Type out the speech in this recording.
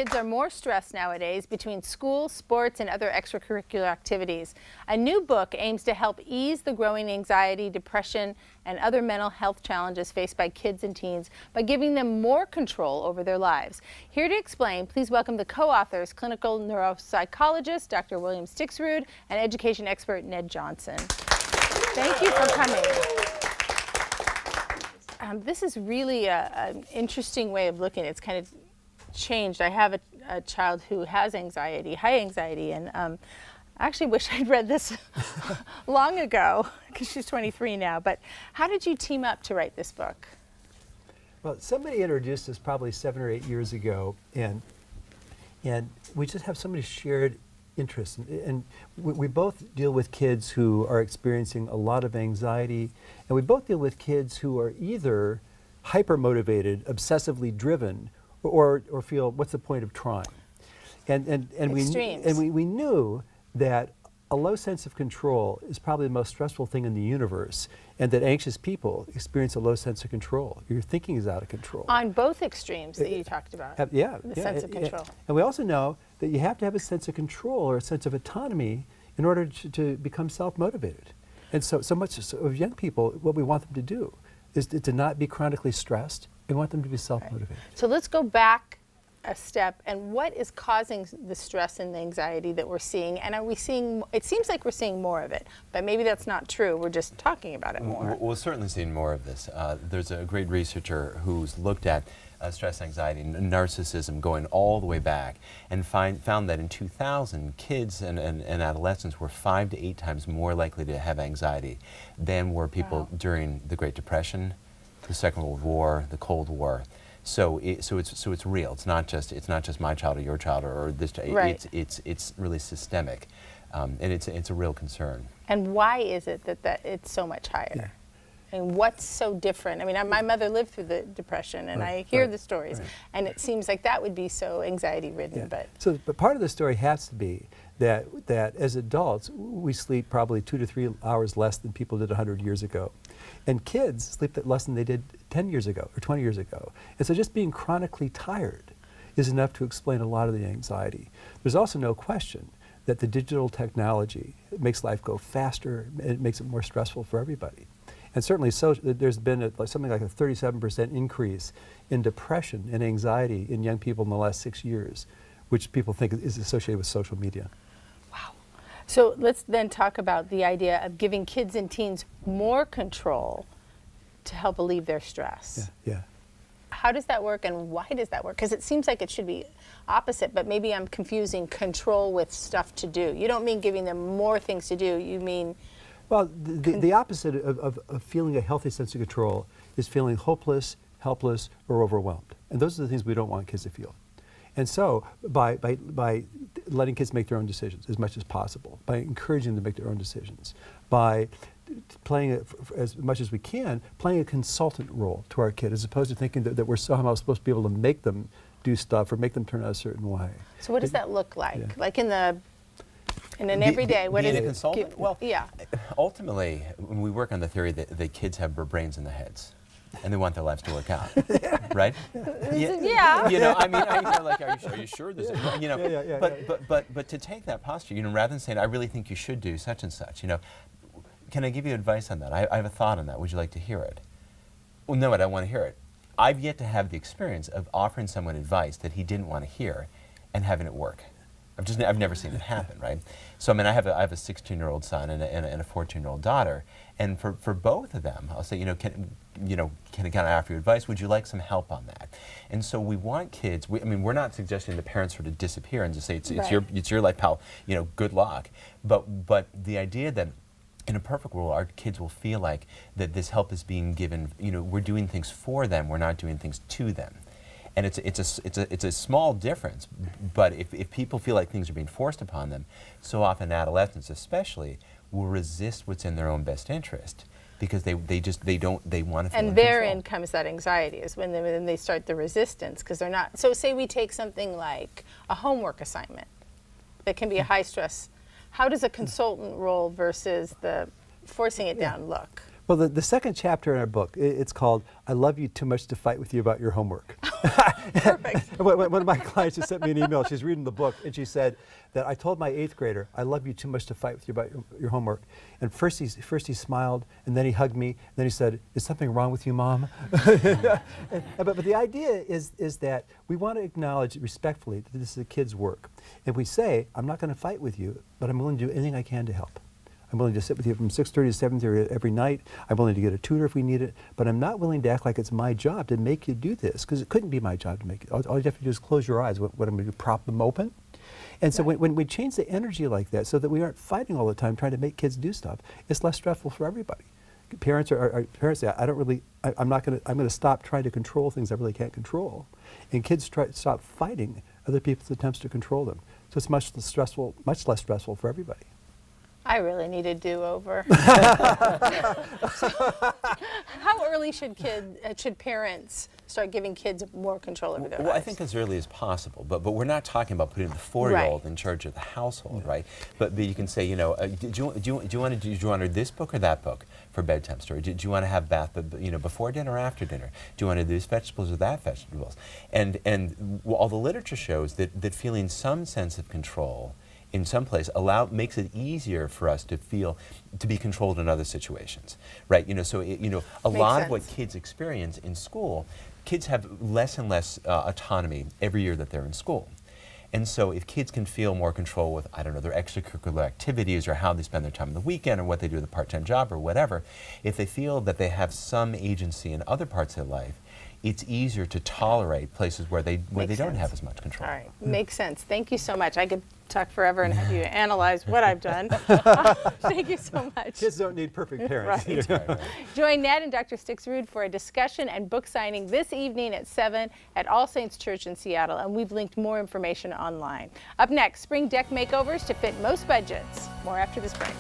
kids are more stressed nowadays between school, sports, and other extracurricular activities. A new book aims to help ease the growing anxiety, depression, and other mental health challenges faced by kids and teens by giving them more control over their lives. Here to explain, please welcome the co-authors, clinical neuropsychologist Dr. William Stixrud and education expert Ned Johnson. Thank you for coming. This is really an interesting way of looking. It's kind of changed. I have a child who has anxiety, high anxiety, and I actually wish I'd read this long ago because she's 23 now. But how did you team up to write this book? Well, somebody introduced us probably 7 or 8 years ago, and we just have so many shared interests. And we both deal with kids who are experiencing a lot of anxiety, and we both deal with kids who are either hyper-motivated, obsessively driven, or feel, what's the point of trying? And we knew that a low sense of control is probably the most stressful thing in the universe, and that anxious people experience a low sense of control. Your thinking is out of control. On both extremes that you talked about. The sense of control. And we also know that you have to have a sense of control or a sense of autonomy in order to become self-motivated. And so much of young people, what we want them to do is to not be chronically stressed. We want them to be self-motivated. Right. So let's go back a step, and what is causing the stress and the anxiety that we're seeing? And are we seeing, it seems like we're seeing more of it, but maybe that's not true. We're just talking about it more. We're certainly seeing more of this. There's a great researcher who's looked at stress, anxiety, and narcissism going all the way back, and found that in 2000, kids and adolescents were 5 to 8 times more likely to have anxiety than were people during the Great Depression, the Second World War, the Cold War. So it's real. It's not just my child or your child or this child. Right. It's really systemic, and it's a real concern. And why is it that it's so much higher? Yeah. And what's so different? I mean, my mother lived through the Depression, and I hear the stories, and it seems like that would be so anxiety-ridden. Yeah. But part of the story has to be that as adults, we sleep probably 2 to 3 hours less than people did 100 years ago. And kids sleep less than they did 10 years ago or 20 years ago. And so just being chronically tired is enough to explain a lot of the anxiety. There's also no question that the digital technology makes life go faster, it makes it more stressful for everybody. And certainly there's been something like a 37% increase in depression and anxiety in young people in the last 6 years, which people think is associated with social media. Wow. So let's then talk about the idea of giving kids and teens more control to help alleviate their stress. Yeah. How does that work, and why does that work? Because it seems like it should be opposite, but maybe I'm confusing control with stuff to do. You don't mean giving them more things to do, you mean... Well, the opposite of feeling a healthy sense of control is feeling hopeless, helpless, or overwhelmed. And those are the things we don't want kids to feel. And so by letting kids make their own decisions as much as possible, by encouraging them to make their own decisions, by playing as much as we can, playing a consultant role to our kid, as opposed to thinking that we're somehow supposed to be able to make them do stuff or make them turn out a certain way. So what does that look like? Yeah. Like in an everyday, what is it? Consultant? Well, ultimately, when we work on the theory that the kids have bird-brains in their heads, and they want their lives to work out, right? Yeah. You know, I mean, like, are you sure this is, you know? But to take that posture, you know, rather than saying, I really think you should do such and such, you know, can I give you advice on that? I have a thought on that. Would you like to hear it? Well, no, I don't want to hear it. I've yet to have the experience of offering someone advice that he didn't want to hear and having it work. I've never seen it happen, right? So I mean, I have a 16-year-old son and a 14-year-old daughter, and for both of them, I'll say, can I offer you advice? Would you like some help on that? And so we want kids. I mean, we're not suggesting the parents sort of disappear and just say it's your life, pal. You know, good luck. But the idea that in a perfect world, our kids will feel like that this help is being given. You know, we're doing things for them. We're not doing things to them. And it's a small difference, but if people feel like things are being forced upon them, so often adolescents especially will resist what's in their own best interest because they want to feel and therein comes that anxiety, is when they start the resistance, because they're not. So say we take something like a homework assignment that can be a high stress. How does a consultant role versus the forcing it down look? Well, the second chapter in our book, it's called "I Love You Too Much to Fight with You About Your Homework." Perfect. One of my clients just sent me an email. She's reading the book, and she said that I told my 8th grader, "I love you too much to fight with you about your homework." And first he smiled, and then he hugged me, and then he said, "Is something wrong with you, Mom?" But the idea is that we want to acknowledge respectfully that this is a kid's work. If we say, "I'm not going to fight with you, but I'm willing to do anything I can to help. I'm willing to sit with you from 6:30 to 7:30 every night. I'm willing to get a tutor if we need it, but I'm not willing to act like it's my job to make you do this, because it couldn't be my job to make it. All you have to do is close your eyes. What I'm going to do, prop them open?" And so when we change the energy like that so that we aren't fighting all the time trying to make kids do stuff, it's less stressful for everybody. Parents say, I'm going to stop trying to control things I really can't control. And kids stop fighting other people's attempts to control them. So it's much less stressful for everybody. I really need a do-over. How early should parents start giving kids more control over their lives? Well, I think as early as possible, but we're not talking about putting the 4-year-old in charge of the household, right? But you can say, do you want to read this book or that book for bedtime story? Do you want to have bath, before dinner or after dinner? Do you want to do these vegetables or that vegetables? And all the literature shows that feeling some sense of control in some place makes it easier for us to be controlled in other situations, right? A lot of what kids experience in school, kids have less and less autonomy every year that they're in school. And so if kids can feel more control with, their extracurricular activities or how they spend their time on the weekend or what they do with a part-time job or whatever, if they feel that they have some agency in other parts of their life, it's easier to tolerate places where they don't have as much control. All right, makes sense. Thank you so much. I could talk forever and have you analyze what I've done. Thank you so much. Kids don't need perfect parents. Right. Join Ned and Dr. Stixrud for a discussion and book signing this evening at 7 at All Saints Church in Seattle, and we've linked more information online. Up next, spring deck makeovers to fit most budgets. More after this break.